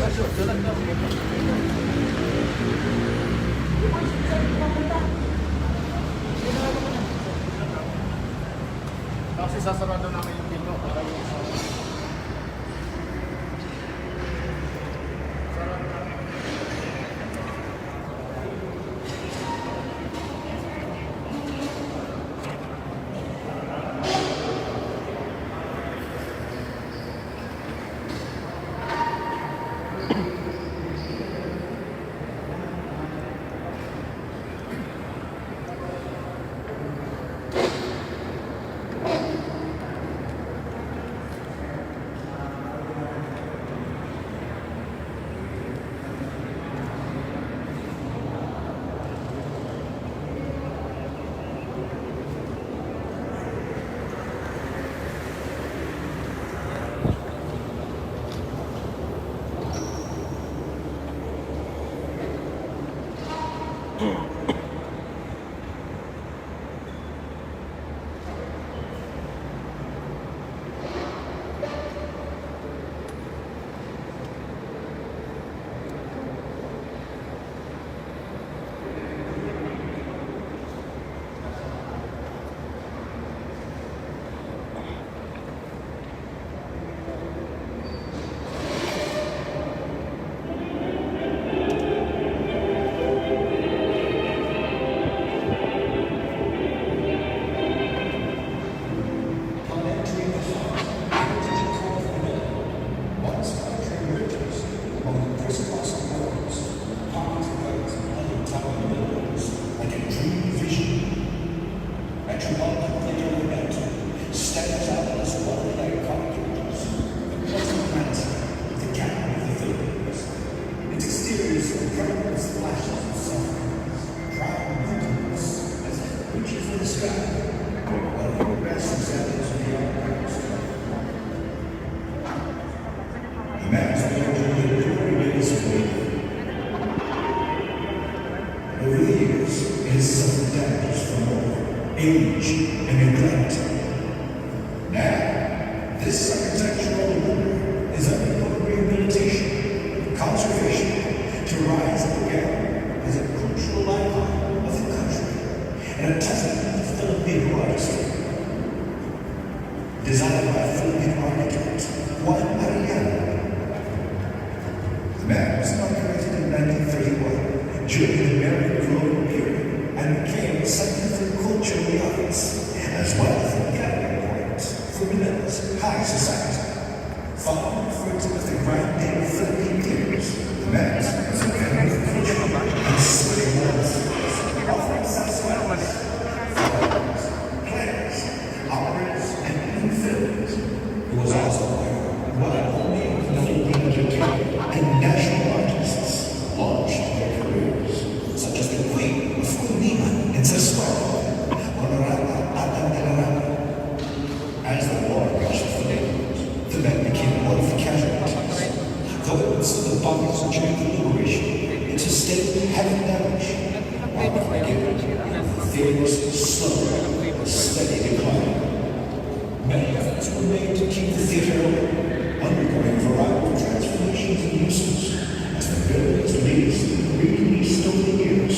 Kasi sasarado namin yung pinto para yung over the years, it has suffered damage from war, age, and neglect. Now, this architectural wonder is undergoing rehabilitation, conservation, to rise up again as a cultural icon of the country and a testament to Filipino artistry. Designed by Filipino architect Juan Arellano. The man was inaugurated in 1931 during the American colonial period and became a center for culture and the arts, as well as a gathering point for Manila's high society. Following referred to as the Grand Day of Philippine Theaters, the Met was a venue for culture and civic events, offering satisfies, plays, operas, and even films. It was also one of only Philippine entertainment and national artists launched their careers, such as the Queen of Kundiman in Saswaro, Honorable Adan de la Rama. As the war reached the Philippines, the men became one of the casualties. Though it was the bodies during the liberation, it sustained heavy damage. While forgiven, the theater's slow, steady decline. Many efforts were made to keep the theater open, undergoing a variety of transformations and uses as the buildings leased and re-leased over the years.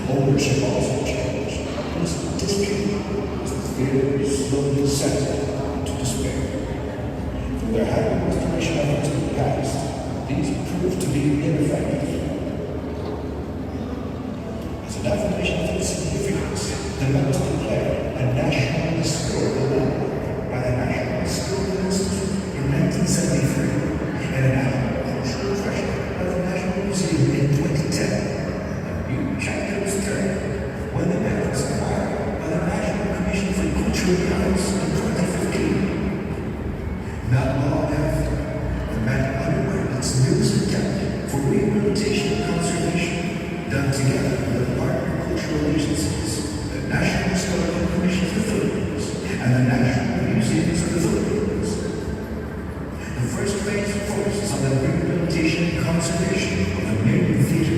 Ownership also changed, and as the district as the theater slowly settled into despair. Through their heavy restoration efforts in the past, these proved to be ineffective. As a definition of its significance, the Met was declared a national historical landmark by the National Historical Institute in 1973 and a national cultural treasure by the National Museum in 2010. A new chapter was turned when the Met was acquired by the National Commission for Culture and Arts in 2015. Not long after, the Met underwent its newest attempt for rehabilitation and conservation, done together with the partner cultural agencies, the National Historical Commission of the Philippines, and the National Museums of the Philippines. The first phase focuses on the rehabilitation and conservation of the main theater,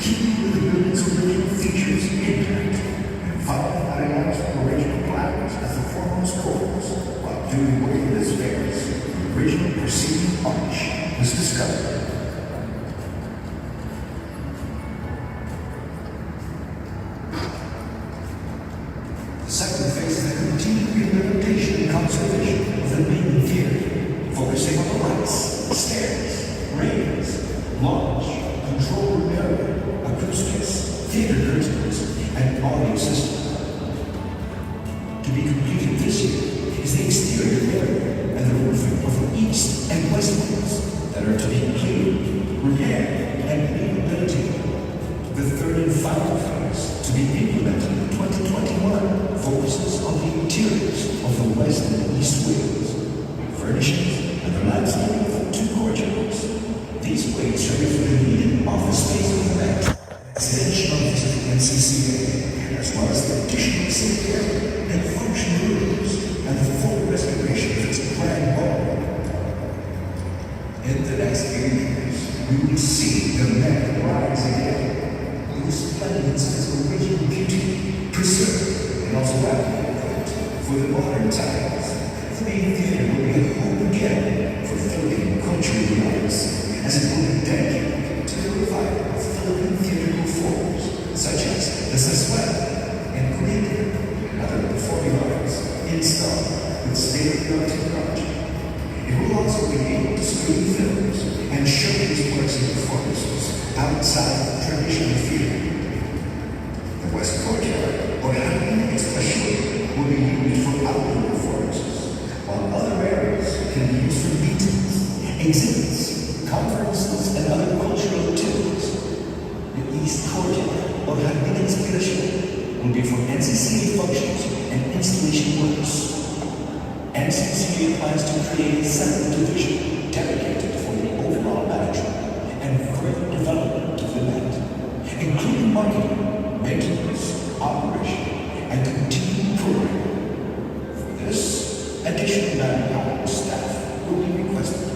keeping with the building's original features intact, and following Arellano's original plans as the foremost goals, while doing away with its failures. The original preceding arch was discovered. Senate. The second phase is the continued rehabilitation and conservation of the main theater, focusing on the lights, stairs, railings, launch, control room area, acoustics, theater curtains, and audio system. To be completed this year is the exterior area and the roofing of the east and west wings that are to be cleaned, repaired, and rehabilitated. The third and final phase, to be implemented in 2021, focuses on the interiors of the west and east wings, furnishings, and the landscaping of the two courtyards. These wings shall be for the needed office space of the Met, extension office of the NCCA, as well as the additional civic area and functional rooms, and the full restoration of its grand ballroom. In the next few years, we will see the Met rise again. It was planted in its original beauty, preserved, and also advocated for the modern times. The main theater will be a home again for Philippine cultural arts, as it will be dedicated to the revival of Philippine theater performers, such as the Saswell and Korean and other performing arts, installed with state-of-the-art technology. It will also be able to screen films and showcase works and performances outside traditional theater. The West Courtyard, or Happening Expression, will be used for outdoor performances, while other areas can be used for meetings, exhibits, conferences, and other cultural activities. The East Courtyard, or Happening Expression, will be for NCCA functions and installation works. NCCA plans to create a separate division dedicated for the overall management and further development of the Met, including marketing, maintenance, operation, and continuing programming. For this, additional manpower and staff will be requested.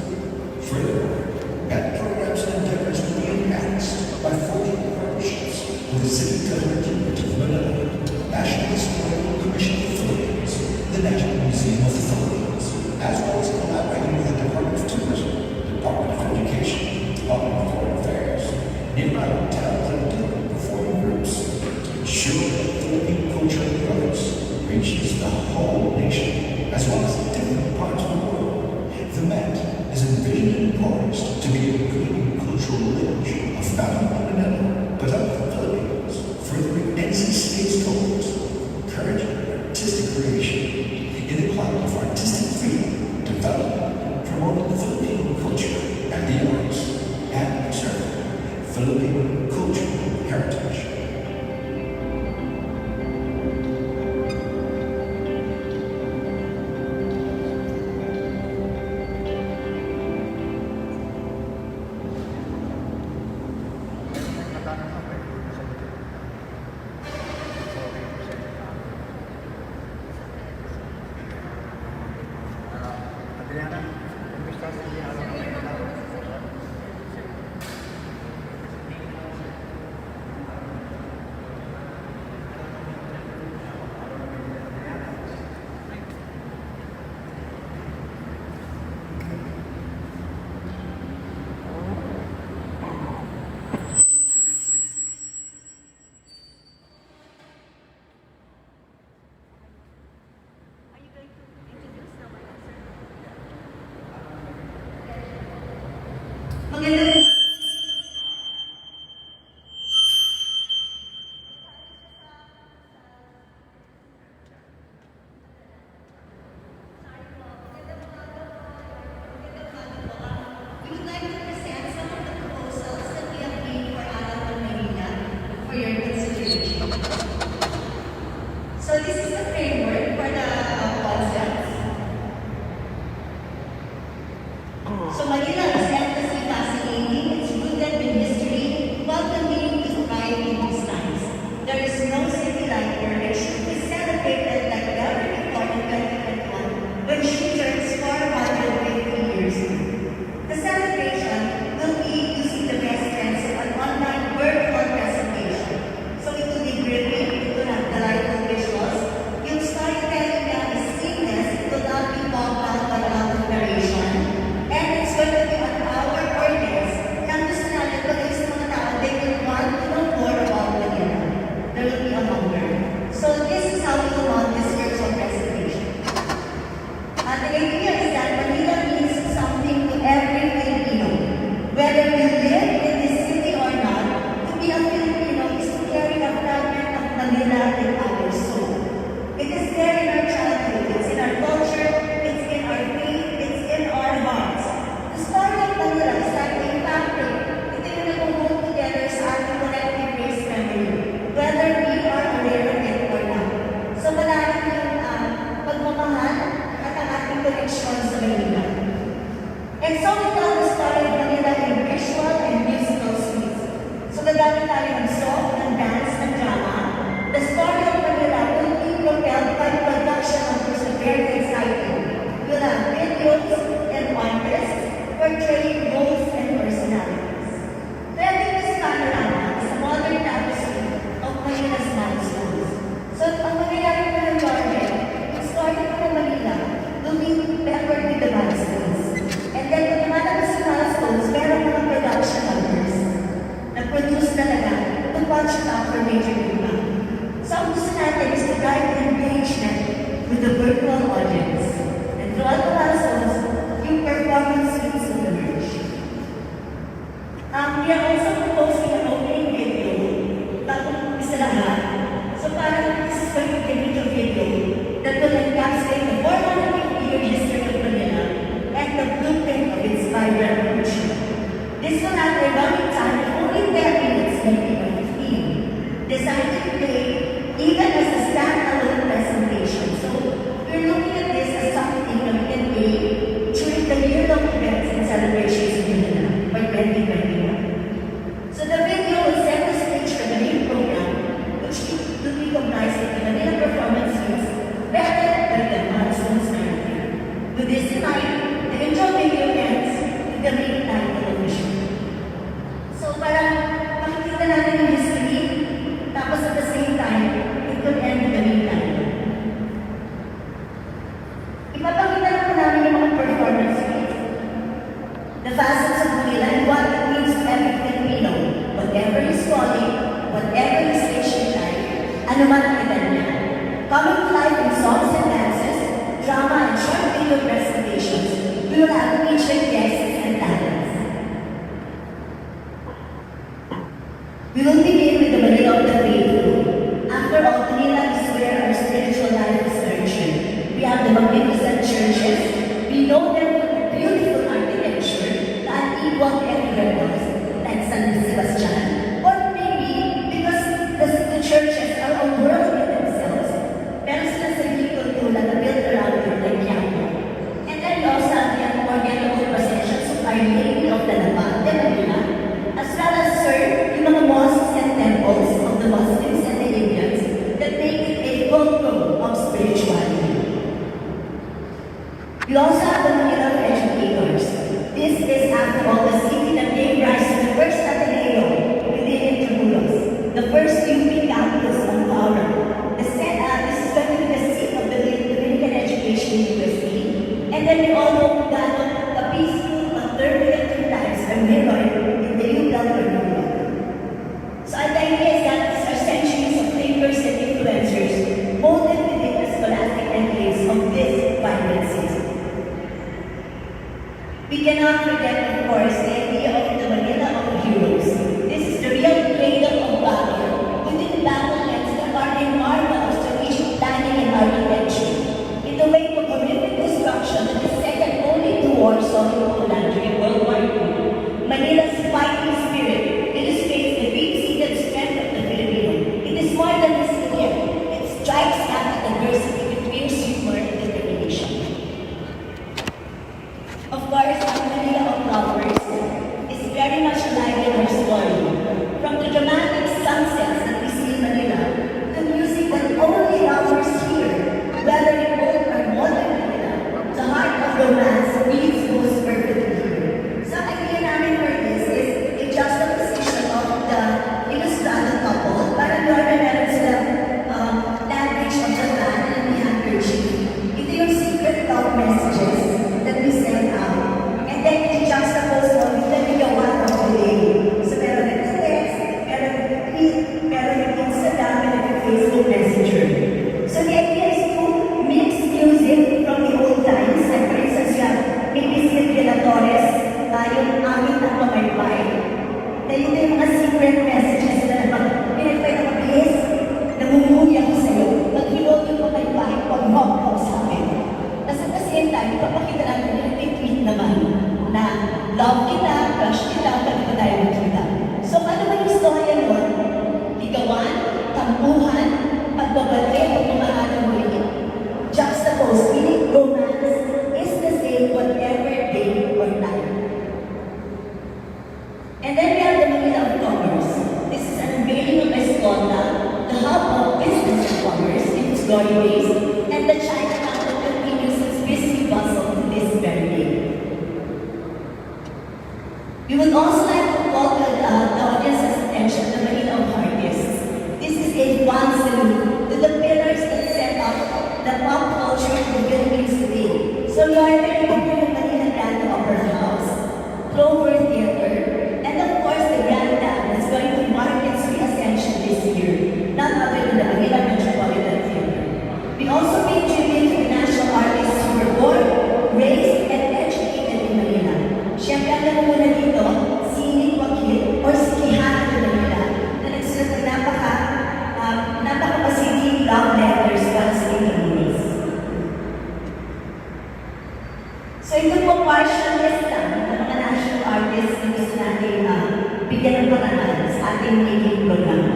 Furthermore, Met programs and endeavors will be enhanced by forging partnerships with the City Government Unit of Manila, National Historical Commission of the Philippines, the National Museum of the Philippines, as well as collaborating with the Department of Tourism, Department of Education, Department of Foreign Affairs, nearby hotels and different performing groups to ensure that Philippine culture and arts reaches the whole nation, as well as different parts of the world. The Met is envisioned and poised to be a good cultural lineage of not only Manila, but of the Philippines, furthering NCCA's goals, encouraging artistic creation in the climate of artistic freedom, development, promoting the Filipino culture and the arts, and preserving Filipino cultural heritage. Adriana, ¿cómo estás? Are you going to introduce someone else, sir? Magandang we would like to present some of the proposals that we have made for Alabang Manila for your consideration. So this is the framework for the concepts. So Manila is endlessly fascinating 2015, designed to play even as a standalone presentation. So we're looking at this as something that we can play during the year-long events and celebrations in Manila for 2021. So the video will set the stage for the main program, which will be comprised of the Manila performance suites, better than the milestones narrative. With this in mind, the intro video ends with the main title of the show. So parang makikita natin yung history, tapos at the same time, it will end with the main title. Ipapakita na po namin yung mga performance suites, the facets of Manila and what it means to every Filipino, whatever his calling, whatever his station life, ano man ang edad niya. Coming to life in songs and dances, drama and short video presentations, we will have featured guests and talents. We will begin with the Manila of the Faithful. After all, Manila is where our spiritual life is nurtured. We have the magnificent churches. We know them for the beautiful architecture, the unequaled everywhere else, like San Sebastian. Or maybe because the churches are a world in themselves, pero sila sa kultura na built around it like Quiapo. And then we also have the unforgettable processions of Our Lady of the Lapad, de Manila, as well as yung mga mosques and temples of the Muslims and the Indians that make it a fulcrum of spirituality. We also have the Manila of Educators. This is, after all, the city that gave rise to the first Ateneo within Intramuros, the first UP campus on Paura. This is going to be the seat of the Dominican Education University. And then we all know that the peaceful but turbulent lives are mirrored in the UPL curriculum. So the idea is that these are centuries of thinkers and influencers molded within the scholastic enclaves of this vibrant city. We cannot forget, of course, the idea of the Manila of heroes. This is the real cradle of valor within battlements that are in marvel of strategic planning and architecture. In the wake of horrific destruction that is second only to Warsaw in Poland during World War II, Manila's fighting spirit illustrates the deep-seated strength of the Filipino. It is more than resilient. It strikes at adversity with fierce humor and determination. Of course, the Manila of Lovers is very much alive in our story. From the dramatic sunsets that we see in Manila, to music that only lovers hear, whether in old or modern Manila, the heart of romance beats most perfectly here. So idea namin for this is a juxtaposition of the Ilustrado couple, parang Lorna meron silang language of the man and the handkerchief. Ito yung secret love messages that we send out. And then i-juxtapose mo with the ligawan of the day. So meron yung text, meron yung tweet, meron yung Instagram, meron yung Facebook Messenger. So the idea is to mix music from the old times. Like for instance, you have maybe Silvia Torres, yung aming na pamaypay. Na ito yung mga secret messages na naman, pinagpay na mabilis, namumuhi ako sa'yo, pag-hilog yung pamaypay, pag-hawk ako sa akin. Tapos at the same time, papakita natin yung tweet naman na love kita, crush kita, ganito tayo magkita. So ano ba yung storya nun? Ligawan, tampuhan, pagbabalik, pagmamahal ng muli. Juxtapose, meaning romance is the same whatever day or time. And then we have the Manila of Commerce. This is an unveiling of Escolta, the hub of business and commerce in its glory days, and the Chinatown that continues its busy bustle to this very day. We would also like to call the audience's attention to the Manila of Artists. This is a one salute to the pillars that set up the pop culture of the Philippines today. So you are very popular in Manila Grand Opera House, Clover Theater, and of course the Grand Dam that's going to mark its reascension this year, none other than the Manila Metropolitan Theater. We also pay tribute to the national artists who were born, raised, and educated in Manila. Siyempre, alam mo na dito, si Nick Wakil or si Quijano de Manila na nagsulat ng napaka-pasiging love letters para sa Intramuros. So ito po partial list lang ng mga national artists na gusto natin bigyan ng pangalan sa ating ating meeting programa.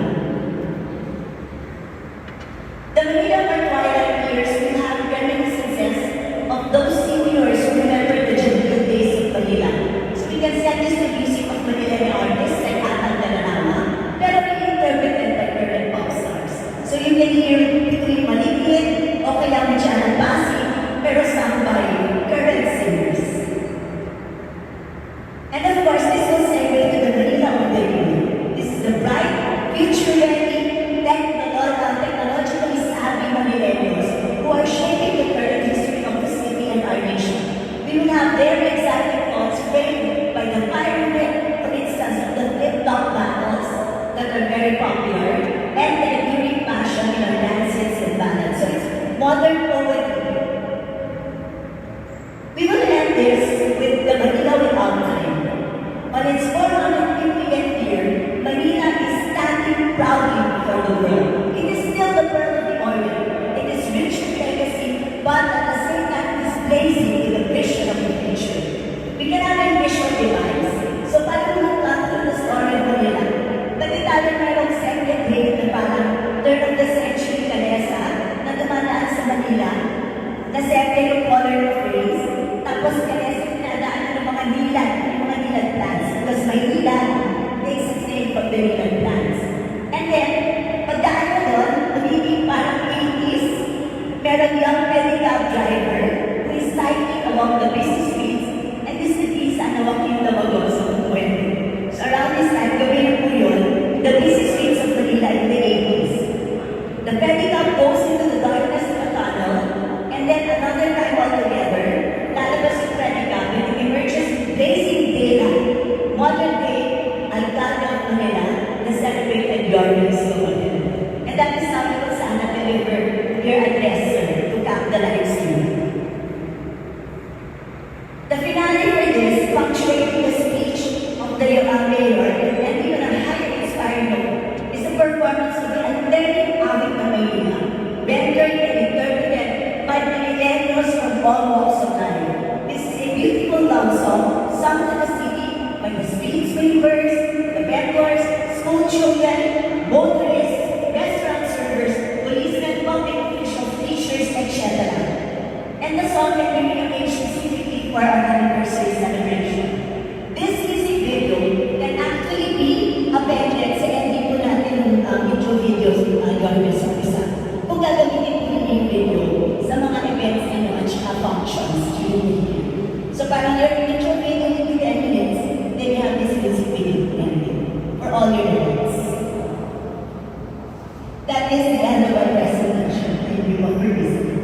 The Manila or twilight years will have reminiscences of those seniors who remember the genteel days of Manila. So we can set this to music of Manileño artists like Atang Dalanama, pero reinterpreted by current pop stars. So you can hear between Maligid o kaya Michelle Pasig, pero sung by current singers. And of course, this will segue to the Manila of the year. This is the bright, future-ready, technologically savvy Manileños who are shaping the current history of the city and our nation. We will have their exciting thoughts framed by the pyramid, for instance, of the flip-top battles that are very popular, and the enduring passion in our dances and ballads. So it's modern poetry. We will end this with the Manila without time. On its 450th year, Manila is standing proudly before the world. It is still the pearl of the Orient. It is rich in legacy, but at the same time it is blazing with the vision of the future. We can have a visual device. So paano lukat through the story of Manila? Pati tayo mayroong second grade na parang turn of the century kalesa na dumadaan sa Manila, na second yung color of race, tapos kalesa pinadaan ng mga nilad plants, because Maynila takes its name from the nilad plants. And then, pagdaan mo doon, magiging parang 80s, meron young pedicab driver who is cycling along the busy streets, and this is Lisa na Joaquin Damagos sa Puente. So around this time, gawin po yun, the busy streets of Manila in the 80s. The pedicab goes into the darkness of a tunnel, and then another time altogether, lalabas yung pedicab and it emerges blazing daylight, modern day, Alcalde of Manila, na celebrated Yormes of Manila. And that is how we will sana deliver your address, sir, to cap the live stream. The finale for this, punctuating the speech of the mayor, and even a higher inspiring note, is a performance of the unlearning awit ng Manila, rendered and interpreted by Manileños from all walks of life. This is a beautiful love song sung to the city by the street sweepers, the vendors, school children, motorists, restaurant servers, policemen, public officials, teachers, etc. And the song can be rearranged specifically for our anniversary celebration. This music video can actually be appended sa ending po natin ng intro videos gawin sa isa. Kung gagamitin po yung video sa mga events ninyo at saka functions during the year. So parang your intro video will be 10 minutes, then you have this music video ending for all your events. That is the end of our presentation. Thank you all for listening.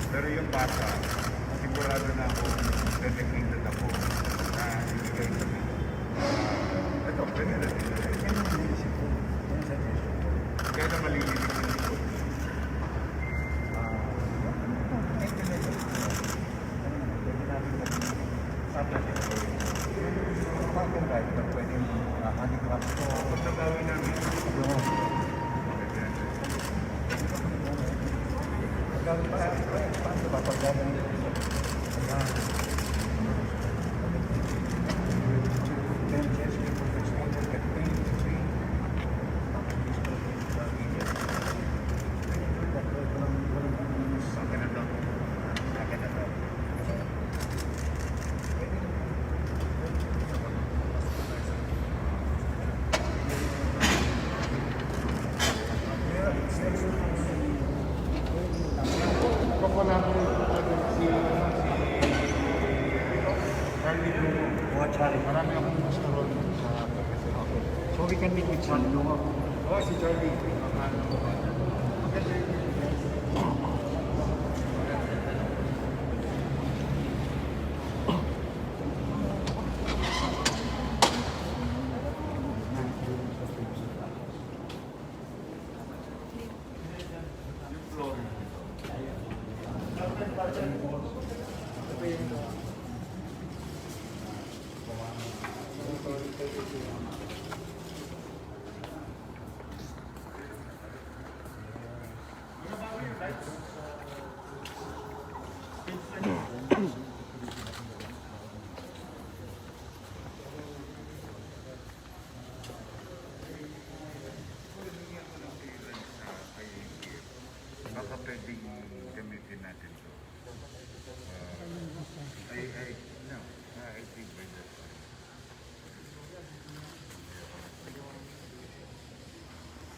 Pero yung bata, sigurado na ako, dedicated ako na ibigay sa mga. Ito, pwede na din. Kaya na malililig yung ito. Pagkatawin namin. Collaborate with Charlie Lugo. Oh, Charlie. Marami akong gusto ron sa professor. Okay. So we can meet with Charlie Lungo. Oh, si Charlie. Maganda yun. Yung floor. Baka pwedeng gamitin natin to. No, I think by that time.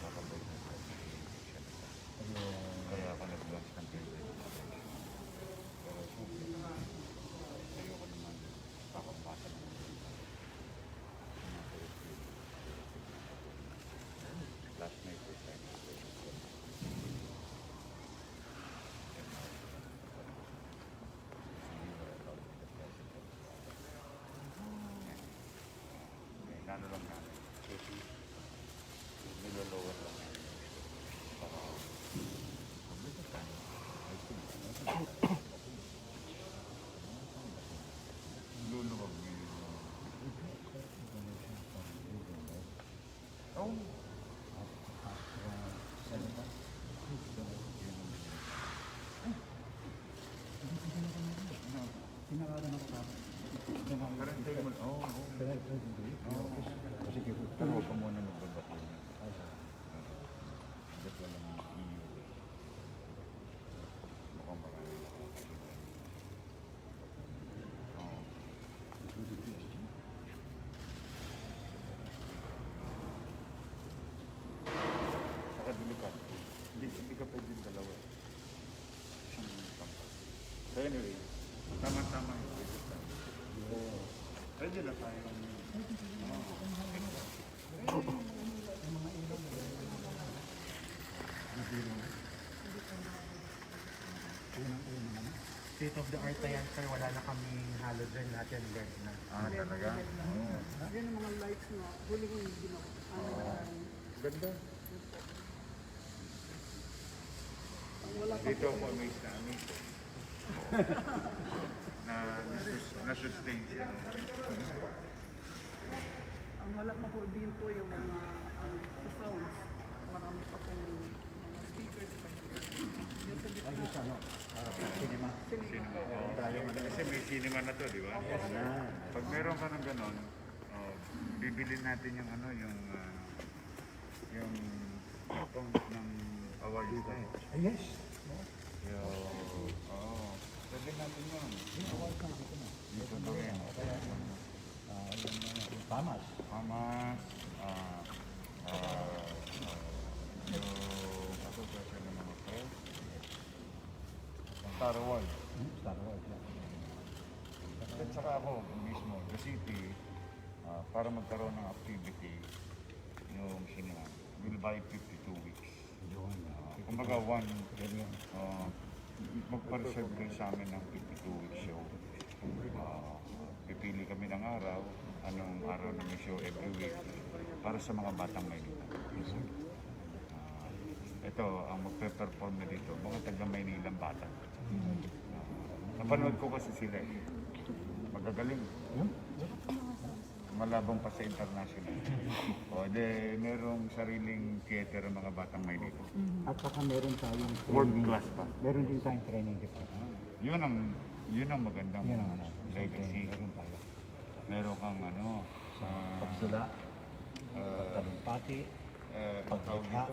Baka by that time, kaya ako nag-launch ng pwede. Pero siyempre, ayoko naman pakapasa ng last night was like ano lang namin. Nilolower lang namin. Para luluwag yun. Oh. Pinakalan ako tapos. Parang tayo mo. Oo. Kasi kiko. Pero huwag ka muna magbabak yun. Just walang iyo. Mukhang marami na ako. Oo. Saka delikado. Hindi ka pwede yung dalawa. Isang tampa. So anyway, tama-tama yung pwede tayo. Pwede na tayo. State of the art na yan, sir. Wala na kaming halogen, lahat yan LED na. Ah, talaga? Oo. Yan ang mga lights na huli ko yung ginawa. Ganda. Wala pa Dito ako amazed na amazed. Na-sustain siya. ang wala pa po dito yung mga sounds. Marami pa pong mga speakers pa. Dito sa gitna. Cinema. Cinema. Oo. Kasi may cinema na to, di ba? Pag meron ka ng ganon, bibilin natin yung ano, yung account ng award dito. Yes. Pwede natin yun. Dito na rin. Yung Pamas. Hamas, ako kasi ng mga friends. Star Wars. Star Wars. At saka ako mismo, the city, para magkaroon ng activity, yung cinema, will buy 52 weeks. Kumbaga magpa-reserve kayo sa amin ng 52 week show. Pipili kami ng araw, anong araw na may show every week, para sa mga batang Maynila. Ito, ang magpe-perform na dito, mga taga Maynilang bata. Napanood ko kasi sila eh. Magagaling. Malabang pa sa international. O, merong sariling theater ang mga batang Maynila. At saka meron tayong World class pa. Meron din tayong training department. Yun ang magandang Yan ang legacy. meron tayo. Meron kang ano, Sa pagsula, pagtalumpati, paglikha,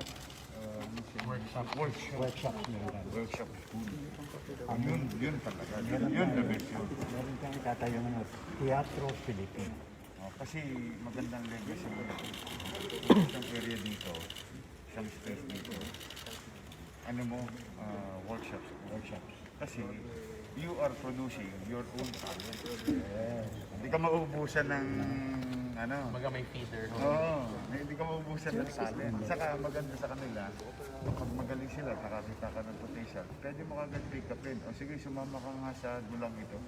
workshops meron tayo. workshop school. Yun talaga. Yun the best yun. Meron tayong tatayong ano, Teatro Filipino. Kasi magandang legacy mo na. Isang area dito, isang space dito. Ano mo, workshops. Kasi you are producing your own talent. Hindi ka mauubusan ng ano. Kumbaga may feeder. Oo, hindi ka mauubusan ng talent. Saka maganda sa kanila, pag magaling sila, nakakita ka ng potential, pwede mo kagad pick up rin. O sige, sumama ka nga sa dulang ito.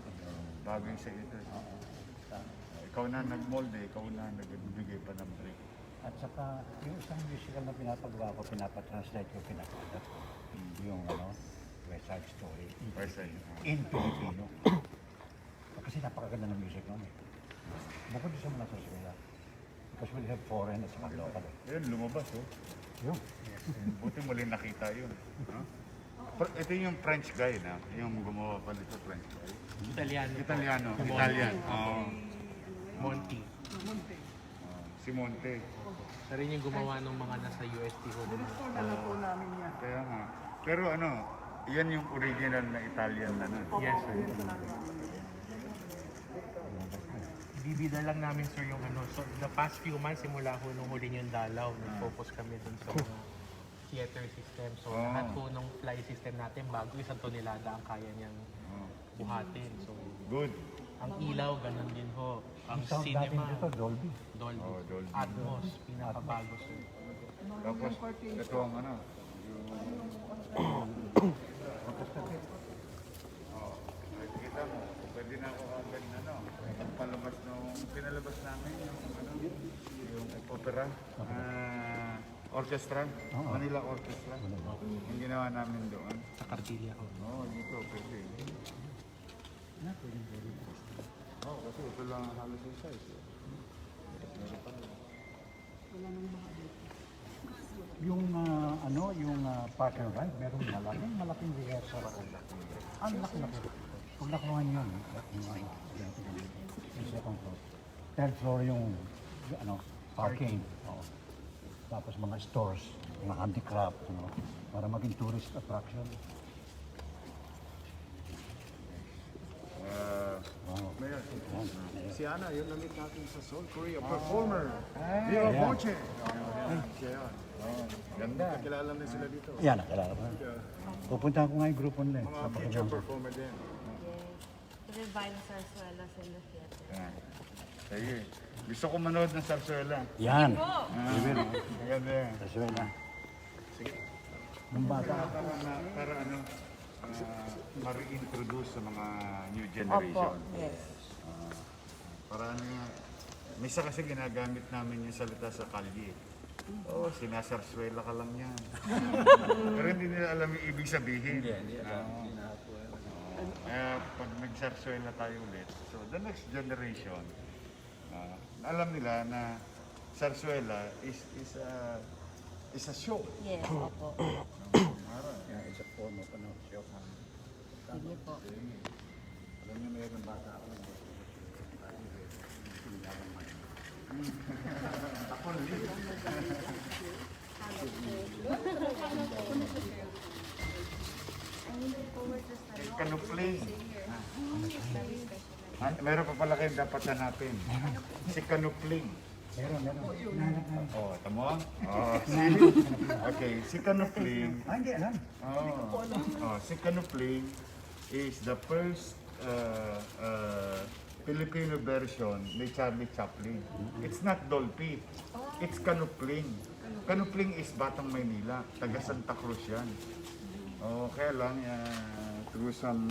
Bagay sa ito. Ikaw na nag-molde, ikaw na nagbibigay pa ng break. At saka, yung isang musical na pinapagawa ko, pinapatranslate ko, pinapagawa ko. Yung West Side Story. Versailles. In Filipino. Kasi napakaganda ng music noon eh. Bukod sa mga saswela. Because we have foreign at saka local. Ayun, lumabas oh. Yun. Buti muli nakita yun. Huh? Ito yung French guy na, yung gumawa pa nito French guy. Italiano. Italiano, Monte. Italian. Oo. Monty. Monte. Si Monte. Siya rin yung gumawa ng mga nasa UST ho. Restore na lang po namin yan. Kaya nga. Pero ano, yan yung original na Italian na nun. Yes, sir. Yun talaga. Bibida lang namin, sir, yung So, the past few months, simula ho nung huli yung dalaw, nag-focus kami dun sa mga theater system. So, Oh. lahat po ng fly system natin, bago 1 tonelada ang kaya niyang buhatin. So, Good. ang ilaw, ganun din ho. Ang Ang sound natin cinema, dito, Dolby. Dolby. Oh, Dolby. Atmos, pinakabago, sir. Tapos, ito ang ano, kita mo, pwede na ako agad palabas nung pinalabas namin yung opera, orchestra, Manila Orchestra. Yung ginawa namin doon. Sa Cardilla ho. Oo, dito pwede. Oo, kasi ito lang halos yung size. Yung yung park and ride, merong malaking rehearsal ako. Ang laki-laki. Pag nakuha niyo yun, yung second floor. Third floor yung parking. Oo. Tapos mga stores, mga handicraft, para maging tourist attraction. Mayor, Si Ana, yun na-meet natin sa Seoul, Korea. Performer. Viva Voce. Siya yun. ganda. Kilala na sila dito. Yan, nakilala ko. Pupunta ko nga yung grupo nila. Mga future performer din. To revive Sarsuelas in the theater. Yan. Sige. Gusto ko manood ng Sarsuela. Yan. Maganda yan. Sarsuela. Sige. Nung bata. Para ano, ma-reintroduce sa mga new generation. Yes. Para ano nga, misa kasi ginagamit namin yung salita sa kalye. Oo, sinasarsuela ka lang yan. Pero hindi nila alam yung ibig sabihin. Hindi alam. Kaya pag nagsarsuela tayo ulit, so the next generation, alam nila na sarsuela is a show. Yes, opo. It's a form of show. Sige po. Alam niyo, mayroon bata ako. Kanupling. Meron pa pala kayong dapat hanapin. Si Kanupling. Meron. Oh, tamo? Oh, okay, si Kanupling. Hindi alam. Si Kanupling is the first Filipino version ni Charlie Chaplin. It's not Dolphy. It's Kanupling. Kanupling is Batang Maynila. Taga Santa Cruz yan. Kaya lang, through some,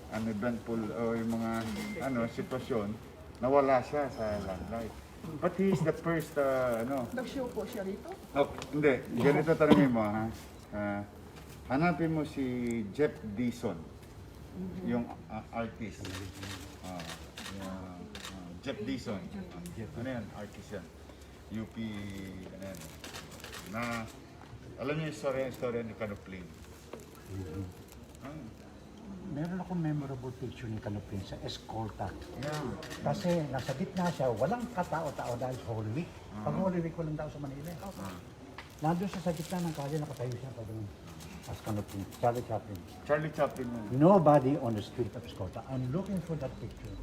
uneventful o yung mga, sitwasyon, nawala siya sa limelight. But he is the first, Nag-show po siya rito. hindi. Ganito tanongin mo, ha? Hanapin mo si Jeff Dison, yung artist. Jeff Dison. Ano yan? Artist yan. UP, ano yan. Na, alam niyo yung story ni Kanupling. Meron akong memorable picture ni Kanupling sa Escolta. Yeah. Kasi nasa gitna siya, walang katao-tao dahil sa Holy Week. Pag Holy Week, walang tao sa Manila. Nandun siya sa gitna ng kalye, nakatayo siya pa doon. As Kanupling, Charlie Chaplin. Charlie Chaplin yun. Nobody on the street of Escolta. I'm looking for that picture.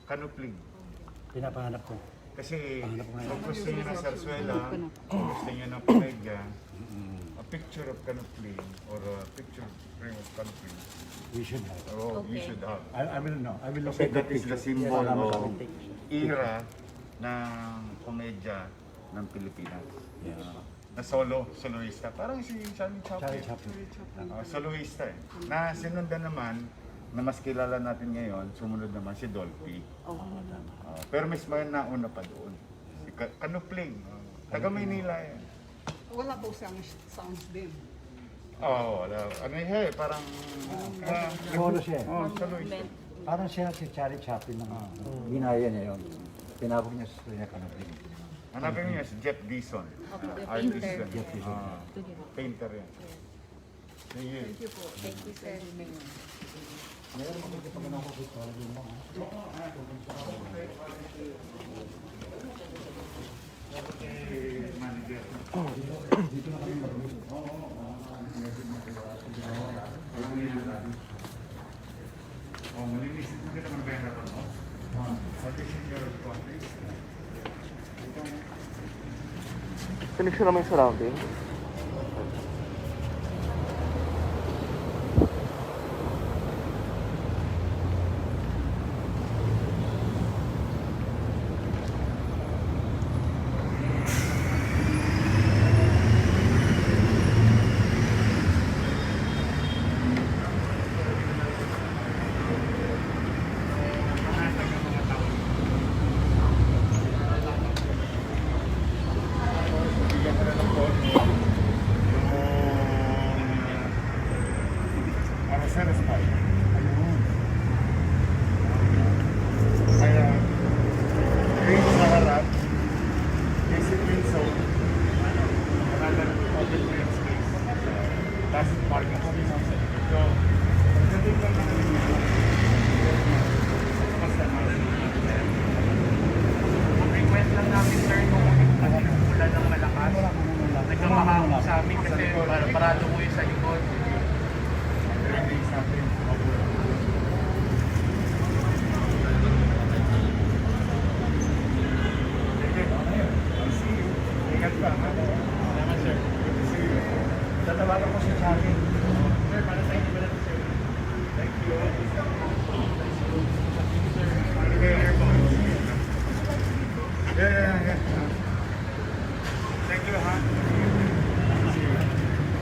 Kanupling. Pinapahanap ko. Kasi kung gusto niyo ng sarsuela, kung gusto niyo ng komedya, a picture of Kanupling or a picture frame of canopy. We should have. Oh, you Okay. should have. I will know. I will look Kasi at the that is the picture. symbol Salamat sa of akin. era ng komedya ng Pilipinas. Yes. Na soloista. Parang si Charlie Charlie Chaplin. Chaplin. Soloista eh. Na sinundan naman, na mas kilala natin ngayon, sumunod naman si Dolphy. Pero mismo yun nauna pa doon. Si Canupling. Taga Maynila yan. Wala po siyang sounds din. Oo, ano yun eh, parang... Solo siya. Oh, soloista. Parang siya si Charlie Chaplin na ginaya niya yun. Pinabog niya sa kanya kanapin. Hanapin niyo si Jeff Dison. Artist painter. yan. Jeff Dison. Painter yan. Sige. Thank you po. Thank you, sir. Meron kami dito pag ako gusto din mo. Manager. Dito na kami mag-gusto. Oh, malinis mo kita ng pera ko, no? What is in your country? Connection naman yung surrounding. Araceres pa. Kaya, green sa harap, discipline zone, another open green space. That's parking space. So, pagdating lang na kami dito, basta Request lang namin, sir, kung ulan ng malakas. Nagkamahamo sa amin kasi parado ko yung sa likod. days natin. Sige, I'll see you. Ingat ka, ha? Salamat, sir. Good to see you. Tatawagan ko si Charlie. Sir, para sa inyo ba sir? Thank you. Sir,